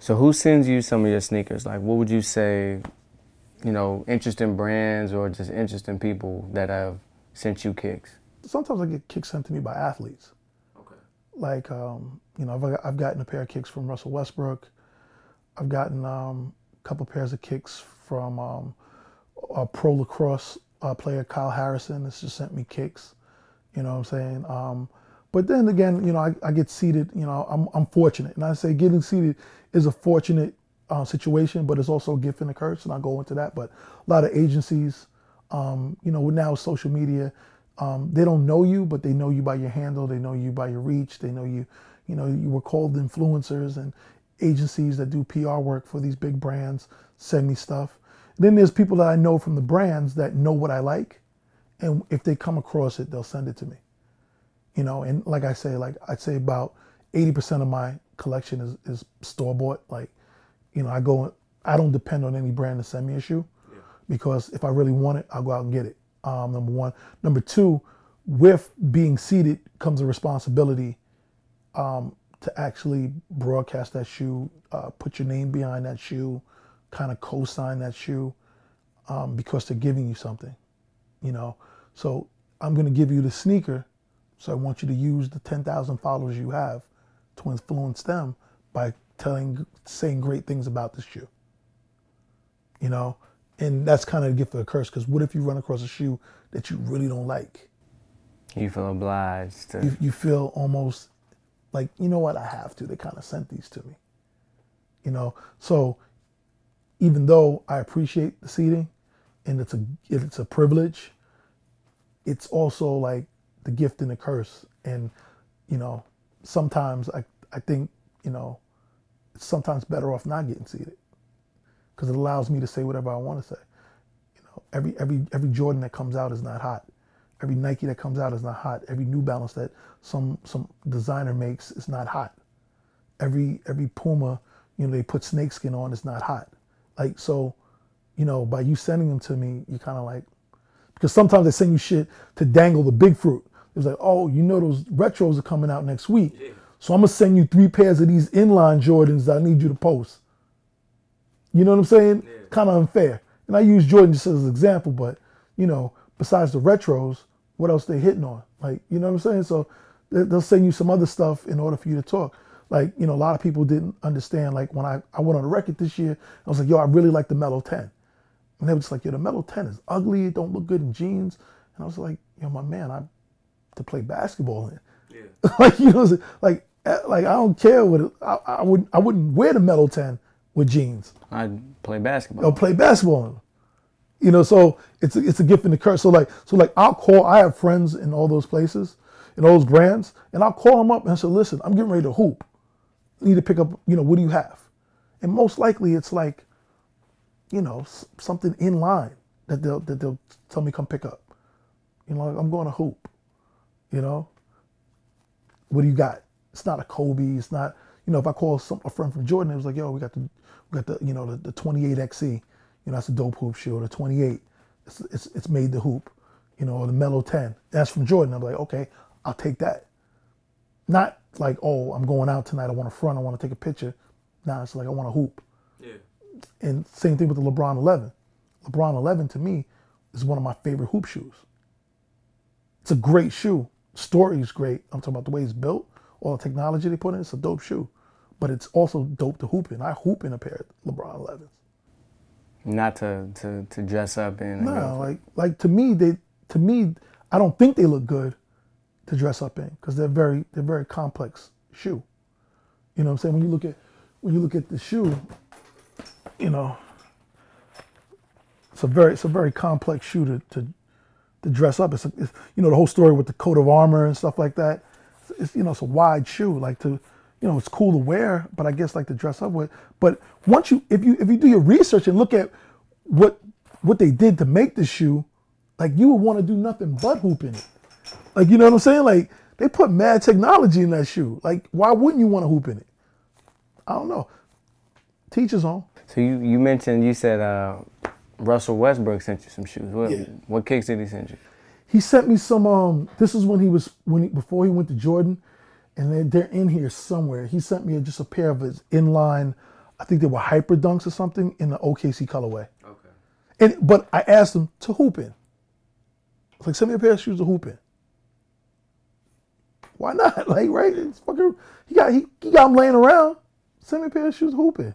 So who sends you some of your sneakers? Like, what would you say, you know, interesting brands or just interesting people that have sent you kicks? Sometimes I get kicks sent to me by athletes. Okay. Like, you know, I've gotten a pair of kicks from Russell Westbrook. I've gotten a couple pairs of kicks from a pro lacrosse player, Kyle Harrison. Has just sent me kicks. You know what I'm saying? But then again, you know, I get seated. You know, I'm fortunate, and I say getting seated is a fortunate situation, but it's also a gift and a curse, and I'll go into that. But a lot of agencies, you know, now with social media, they don't know you, but they know you by your handle. They know you by your reach. They know you. You know, you were called influencers, and agencies that do PR work for these big brands send me stuff. Then there's people that I know from the brands that know what I like, and if they come across it, they'll send it to me. You know, and like I say, like I'd say about 80% of my collection is store bought. Like, you know, I don't depend on any brand to send me a shoe, because if I really want it, I'll go out and get it. Number one. Number two, with being seated comes a responsibility to actually broadcast that shoe, put your name behind that shoe, kind of co-sign that shoe, because they're giving you something, you know. So I'm going to give you the sneaker, so I want you to use the 10,000 followers you have to influence them by saying great things about this shoe, you know. And that's kind of a gift or a curse, because what if you run across a shoe that you really don't like? You feel obliged to... You feel almost like, you know what, I have to. They kind of sent these to me, you know. So even though I appreciate the seating and it's a privilege, it's also like the gift and the curse. And, you know, sometimes I think, you know, it's sometimes better off not getting seated, because it allows me to say whatever I want to say. You know, every Jordan that comes out is not hot. Every Nike that comes out is not hot. Every New Balance that some designer makes is not hot. Every Puma, you know, they put snakeskin on, is not hot. Like, so, you know, by you sending them to me, you kind of like, because sometimes they send you shit to dangle the big fruit. It's like, oh, you know, those retros are coming out next week. Yeah. So I'm going to send you 3 pairs of these inline Jordans that I need you to post. You know what I'm saying? Yeah. Kind of unfair. And I use Jordan just as an example, but, you know, besides the retros, what else they hitting on? Like, you know what I'm saying? So they'll send you some other stuff in order for you to talk. Like, you know, a lot of people didn't understand. Like, when I went on the record this year, I was like, yo, I really like the Mellow 10. And they were just like, yo, the Mellow 10 is ugly. It don't look good in jeans. And I was like, yo, my man, I to play basketball in. Yeah. Like, you know, like I don't care what it, I wouldn't wear the Mellow 10 with jeans. I'd play basketball. I'll play basketball in them. You know, so it's a gift and a curse. So like I have friends in all those places, in all those brands, and I'll call them up and say, listen, I'm getting ready to hoop. I need to pick up, you know, what do you have? And most likely it's like, you know, something in line that they'll tell me come pick up. You know, like, I'm going to hoop. You know, what do you got? It's not a Kobe. It's not, you know, if I call a friend from Jordan, it was like, yo, we got the you know, the 28 XE. You know, that's a dope hoop shoe. Or the 28, it's made the hoop. You know, or the Mellow 10. That's from Jordan. I'm like, okay, I'll take that. Not like, oh, I'm going out tonight. I want to front. I want to take a picture. Nah, it's like I want to hoop. Yeah. And same thing with the LeBron 11. LeBron 11 to me is one of my favorite hoop shoes. It's a great shoe. Story is great. I'm talking about the way it's built, all the technology they put in. It's a dope shoe, but it's also dope to hoop in. I hoop in a pair of LeBron 11s. Not to dress up in. No, like to me, I don't think they look good to dress up in, because they're very complex shoe. You know what I'm saying? When you look at the shoe, you know, it's a very complex shoe to dress up. It's you know, the whole story with the coat of armor and stuff like that. It's you know, it's a wide shoe. Like to, you know, it's cool to wear, but I guess like to dress up with. But once if you do your research and look at what they did to make the shoe, like you would want to do nothing but hoop in it. Like, you know what I'm saying? Like they put mad technology in that shoe. Like, why wouldn't you want to hoop in it? I don't know. Teach his own. So you mentioned, you said Russell Westbrook sent you some shoes. What kicks did he send you? He sent me some. This is before he went to Jordan, and they're in here somewhere. He sent me just a pair of his inline I think they were Hyper Dunks or something in the OKC colorway. Okay. But I asked him to hoop in. I was like, send me a pair of shoes to hoop in. Why not? Like, right? It's fucking, he got him laying around. Send me a pair of shoes to hoop in.